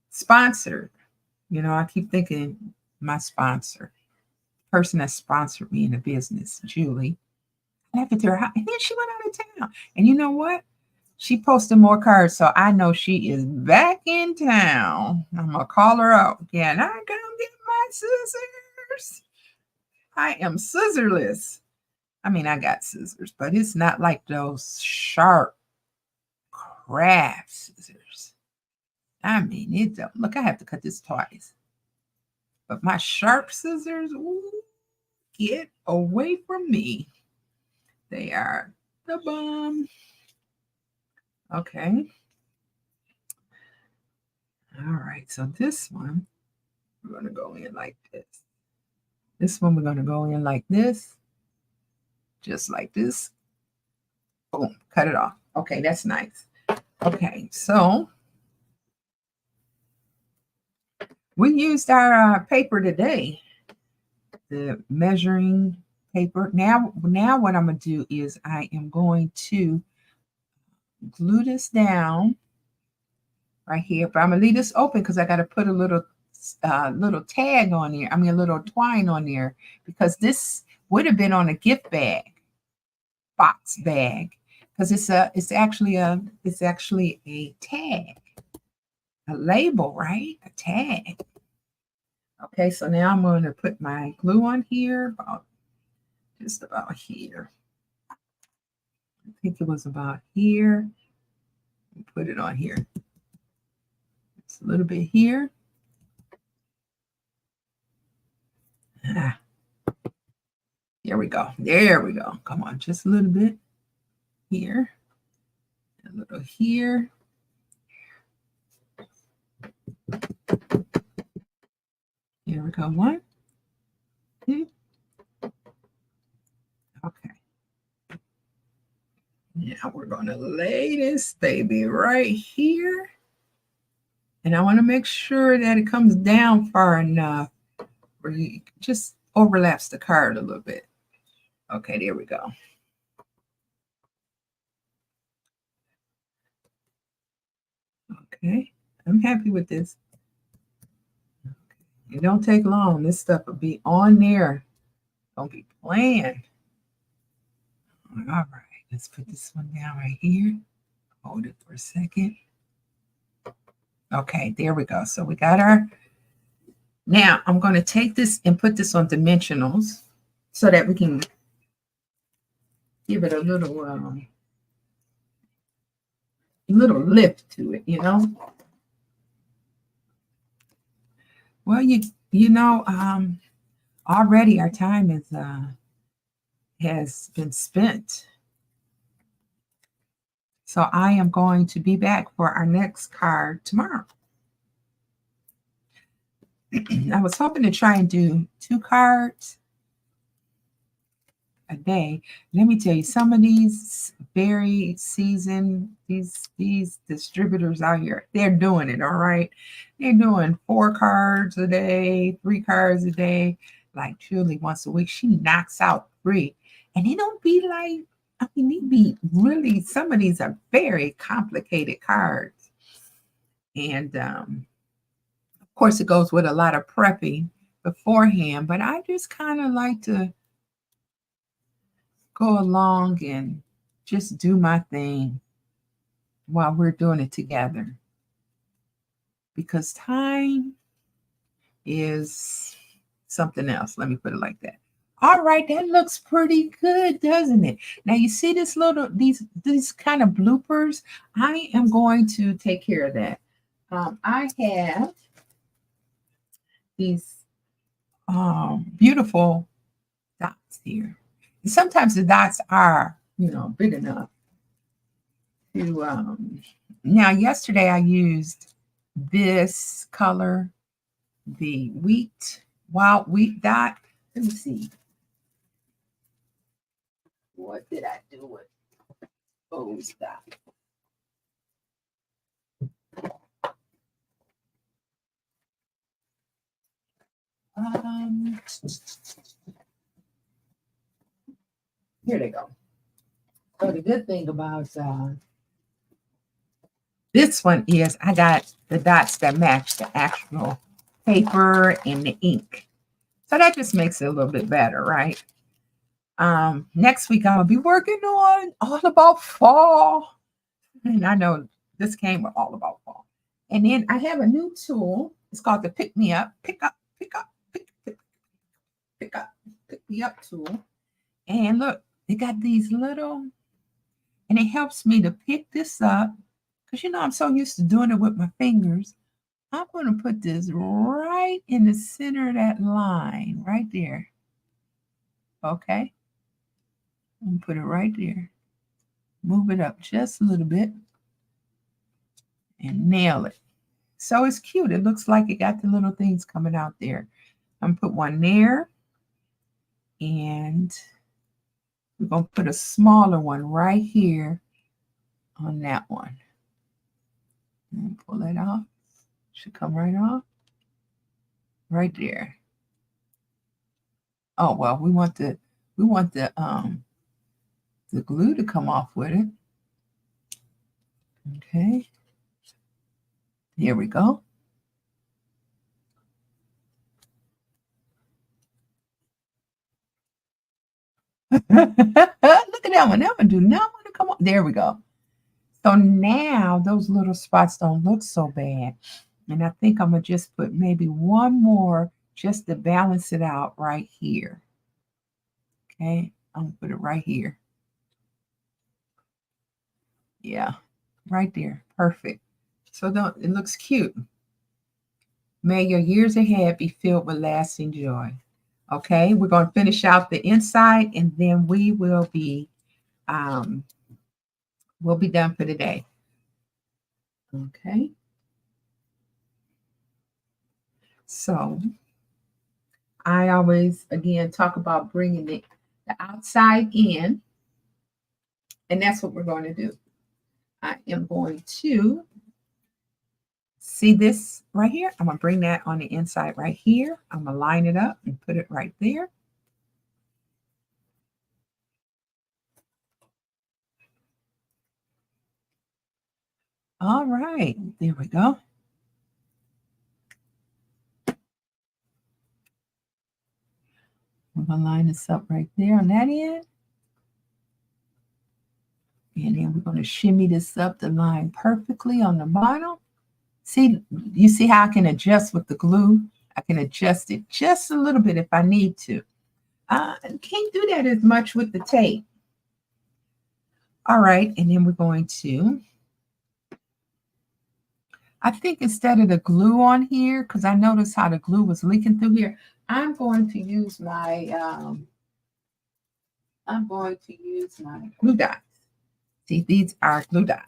Speaker 1: Sponsored. You know, I keep thinking my sponsor, person that sponsored me in the business, Julie. I left it to her house, and then she went out of town. And you know what? She posted more cards, so I know she is back in town. I'm gonna call her out again. I come get my scissors. I am scissorless. I mean, I got scissors, but it's not like those sharp craft scissors. I mean, it don't look. I have to cut this twice, but my sharp scissors, ooh, get away from me. They are the bomb. Okay. All right. So this one, we're going to go in like this. This one, we're going to go in like this. Just like this. Boom. Cut it off. Okay. That's nice. Okay. So we used our paper today. The measuring paper. Now what I'm going to do is I am going to glue this down right here, but I'm going to leave this open because I got to put a little little tag on there. I mean, a little twine on there, because this would have been on a gift bag, box bag, because it's actually a tag, a label, right? A tag. Okay, so now I'm going to put my glue on here, just about here. I think it was about here. Put it on here. Just a little bit here. Ah, there we go. There we go. Come on, just a little bit here. A little here. Here we go. 1, 2. Okay. Now we're going to lay this baby right here. And I want to make sure that it comes down far enough where it just overlaps the card a little bit. Okay, there we go. Okay, I'm happy with this. Okay. It don't take long. This stuff will be on there. Don't be playing. All right, let's put this one down right here. Hold it for a second. Okay, there we go. So we got our, now I'm going to take this and put this on dimensionals so that we can give it a little lift to it, you know. Well, you know, already our time has been spent. So I am going to be back for our next card tomorrow. I was hoping to try and do 2 cards a day. Let me tell you, some of these very seasoned, these distributors out here, they're doing it, all right? They're doing 4 cards a day, 3 cards a day. Like Julie once a week, she knocks out 3. And they don't be like, I mean, they be really, some of these are very complicated cards. And of course, it goes with a lot of prepping beforehand, but I just kind of like to go along and just do my thing while we're doing it together. Because time is something else. Let me put it like that. All right, that looks pretty good, doesn't it? Now you see this little, these kind of bloopers. I am going to take care of that. I have these beautiful dots here. And sometimes the dots are, you know, big enough to. Now yesterday I used this color, the wild wheat dot. Let me see. What did I do with those dots? Here they go. So the good thing about this one is I got the dots that match the actual paper and the ink. So that just makes it a little bit better, right? Next week I'm gonna be working on all about fall. And I know this came with all about fall. And then I have a new tool. It's called the Pick Me Up, Pick Up, Pick Up, Pick Up, Pick Me Up tool. And look, they got these little, and it helps me to pick this up. Because you know, I'm so used to doing it with my fingers. I'm going to put this right in the center of that line, right there. Okay. I'm going to put it right there. Move it up just a little bit. And nail it. So it's cute. It looks like it got the little things coming out there. I'm going to put one there. And we're going to put a smaller one right here on that one. And pull that off. Should come right off. Right there. Oh well, we want the glue to come off with it. Okay. Here we go. Look at that one. That one do not want to come on. There we go. So now those little spots don't look so bad. And I think I'm going to just put maybe one more just to balance it out right here. Okay. I'm going to put it right here. Yeah. Right there. Perfect. So it looks cute. May your years ahead be filled with lasting joy. Okay, we're going to finish out the inside, and then um, we'll be done for the day. Okay. So I always again talk about bringing the outside in, and that's what we're going to do. I am going to see this right here. I'm going to bring that on the inside right here. I'm going to line it up and put it right there. All right, there we go. I'm going to line this up right there on that end. And then we're going to shimmy this up to line perfectly on the bottom. See, you see how I can adjust with the glue? I can adjust it just a little bit if I need to. I can't do that as much with the tape. All right, and then we're going to, I think instead of the glue on here, because I noticed how the glue was leaking through here, I'm going to use my glue dots. See, these are glue dots.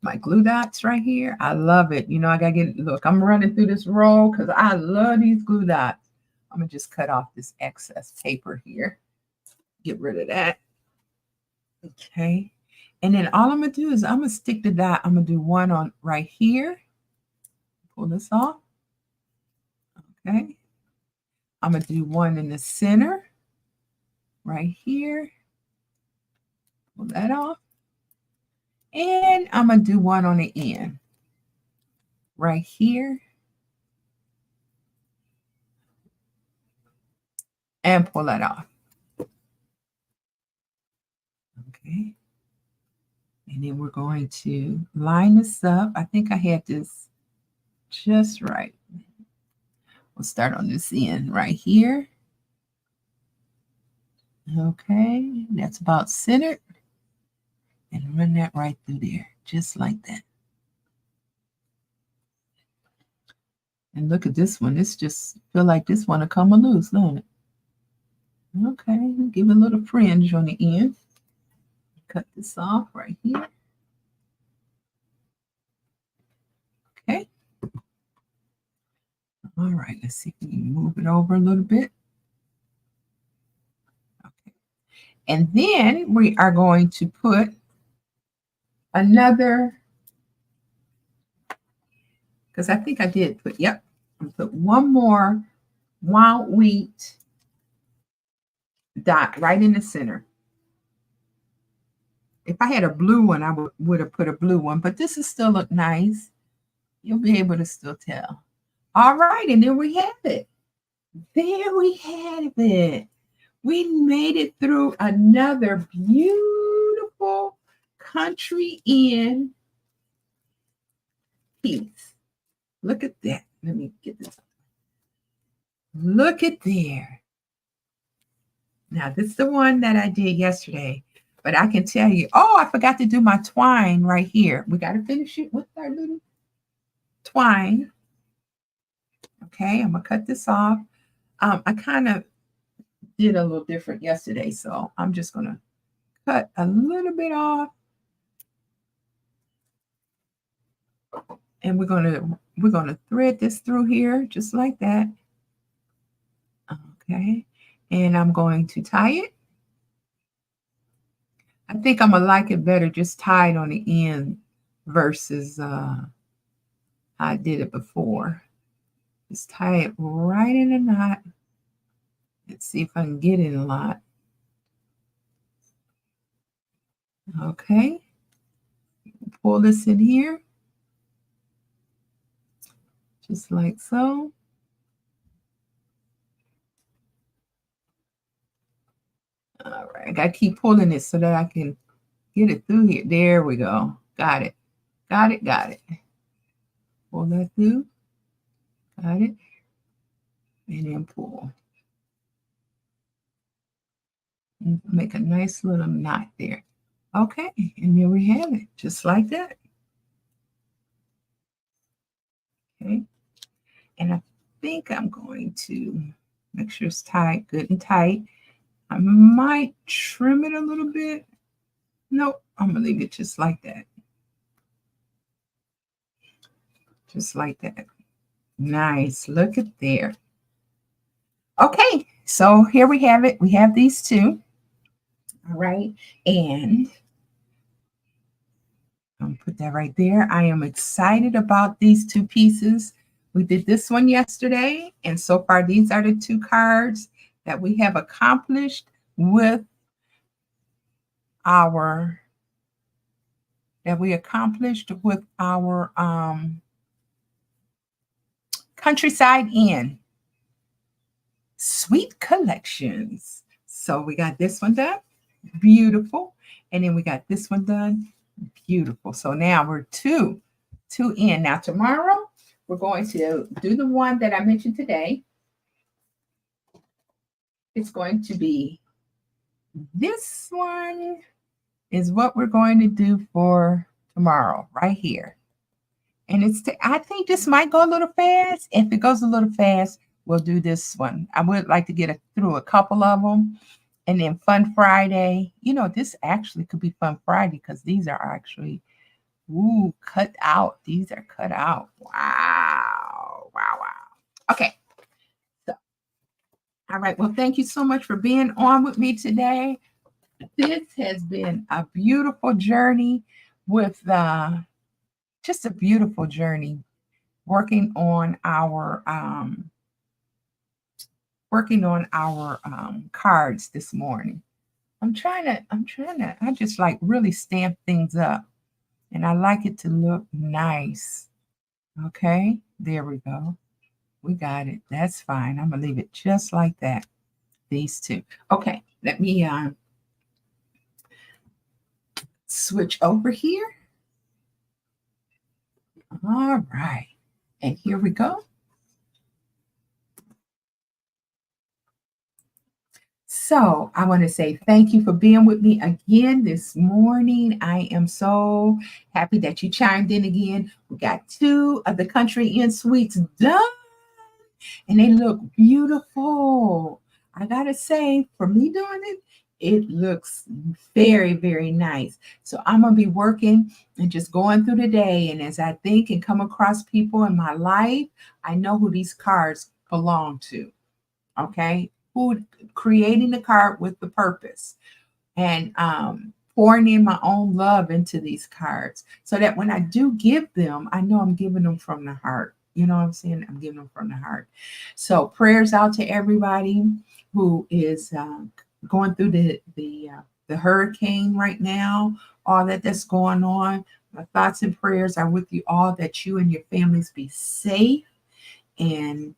Speaker 1: My glue dots right here. I love it. You know, I got to get, look, I'm running through this roll because I love these glue dots. I'm going to just cut off this excess paper here. Get rid of that. Okay. And then all I'm going to do is I'm going to stick the dot. I'm going to do one on right here. Pull this off. Okay. I'm going to do one in the center right here. Pull that off. And I'm going to do one on the end right here. And pull that off. Okay. And then we're going to line this up. I think I had this just right. We'll start on this end right here. Okay, that's about centered. And run that right through there, just like that. And look at this one. This just feel like this one will come loose, don't it? Okay, give it a little fringe on the end. Cut this off right here. Okay. All right, let's see if we can move it over a little bit. Okay. And then we are going to put another, because I think I did put, yep, I'm gonna put one more wild wheat dot right in the center. If I had a blue one, I would have put a blue one, but this will still look nice. You'll be able to still tell. All right, and there we have it. There we have it. We made it through another beautiful country inn piece. Look at that. Let me get this. Look at there. Now, this is the one that I did yesterday, but I can tell you, oh, I forgot to do my twine right here. We got to finish it with our little twine. Okay, I'm going to cut this off. I kind of did a little different yesterday, so I'm just going to cut a little bit off. And we're going to thread this through here just like that. Okay, and I'm going to tie it. I think I'm gonna like it better just tied on the end versus how I did it before. Just tie it right in a knot. Let's see if I can get it a lot. Okay, pull this in here, just like so. All right. I got to keep pulling it so that I can get it through here. There we go. Got it. Got it. Got it. Pull that through. Got it. And then pull. And make a nice little knot there. Okay. And there we have it. Just like that. Okay. And I think I'm going to make sure it's tight, good and tight. I might trim it a little bit. Nope. I'm going to leave it just like that. Just like that. Nice. Look at there. Okay, so here we have it. We have these two. All right. And I'll put that right there. I am excited about these two pieces. We did this one yesterday. And so far, these are the two cards that we have accomplished with our Countryside Inn Suite Collections. So we got this one done. Beautiful. And then we got this one done. Beautiful. So now we're two in. Now tomorrow we're going to do the one that I mentioned today. It's going to be this one is what we're going to do for tomorrow right here. And I think this might go a little fast. If it goes a little fast, we'll do this one. I would like to get through a couple of them. And then Fun Friday. This actually could be Fun Friday because these are actually, cut out. These are cut out. Wow. Wow, wow. Okay. So, all right. Well, thank you so much for being on with me today. This has been a beautiful journey with just a beautiful journey working on our cards this morning. I just like really stamp things up and I like it to look nice. Okay, there we go. We got it. That's fine. I'm gonna leave it just like that. These two. Okay, let me switch over here. All right, and here we go. So I want to say thank you for being with me again this morning. I am so happy that you chimed in again. We got two of the Country Inn suites done, and they look beautiful. I got to say, for me doing it, it looks very, very nice. So I'm going to be working and just going through the day. And as I think and come across people in my life, I know who these cards belong to. Okay. Who creating the card with the purpose and pouring in my own love into these cards so that when I do give them, I know I'm giving them from the heart. You know what I'm saying? I'm giving them from the heart. So prayers out to everybody who is going through the hurricane right now, all that's going on. My thoughts and prayers are with you all, that you and your families be safe and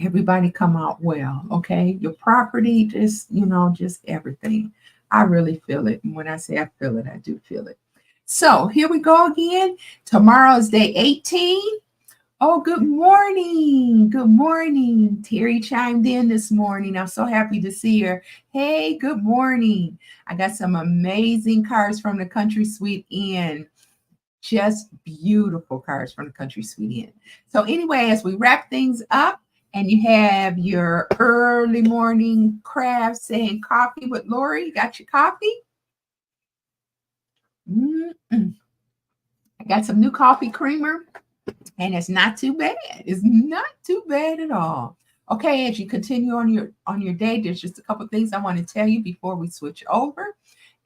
Speaker 1: everybody come out well. Okay, your property, just everything. I really feel it, and when I say I feel it, I do feel it. So here we go again. Tomorrow is day 18. Oh, good morning. Good morning. Terry chimed in this morning. I'm so happy to see her. Hey, good morning. I got some amazing cards from the Country Suite Inn. Just beautiful cards from the Country Suite Inn. So anyway, as we wrap things up, and you have your early morning craft saying coffee with Lorrie. You got your coffee? Mm-mm. I got some new coffee creamer, and it's not too bad. It's not too bad at all. Okay, as you continue on your day, there's just a couple things I want to tell you before we switch over.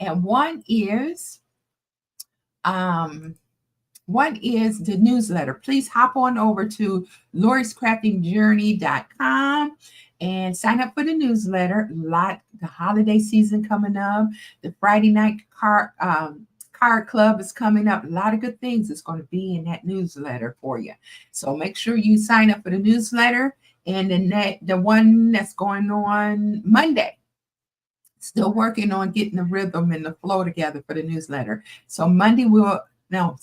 Speaker 1: And one is the newsletter. Please hop on over to lorriescraftingjourney.com and sign up for the newsletter. The holiday season coming up. The Friday night card club is coming up. A lot of good things is going to be in that newsletter for you. So make sure you sign up for the newsletter and the one that's going on Monday. Still working on getting the rhythm and the flow together for the newsletter. So no,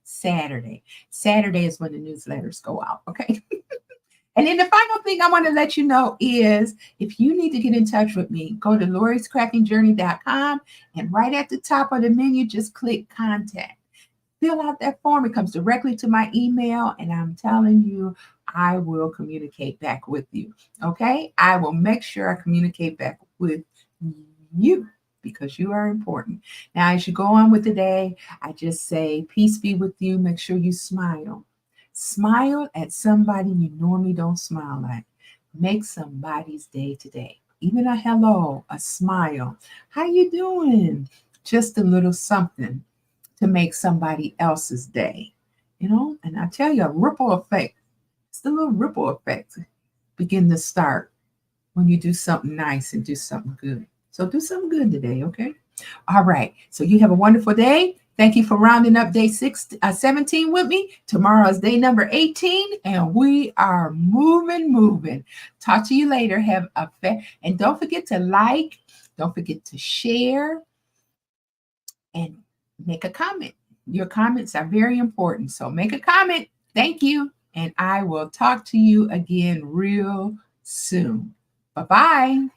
Speaker 1: Saturday. Saturday is when the newsletters go out. Okay. And then the final thing I want to let you know is if you need to get in touch with me, go to lorriescrackingjourney.com and right at the top of the menu, just click contact. Fill out that form. It comes directly to my email, and I'm telling you, I will communicate back with you. Okay? I will make sure I communicate back with you because you are important. Now, as you go on with the day, I just say, peace be with you. Make sure you smile. Smile at somebody you normally don't smile at. Make somebody's day today. Even a hello, a smile. How you doing? Just a little something to make somebody else's day. And I tell you, a ripple effect. It's the little ripple effect begin to start when you do something nice and do something good. So do something good today, okay? All right. So you have a wonderful day. Thank you for rounding up day 17 with me. Tomorrow is day number 18, and we are moving. Talk to you later. And don't forget to like, don't forget to share, and make a comment. Your comments are very important. So make a comment. Thank you. And I will talk to you again real soon. Bye-bye.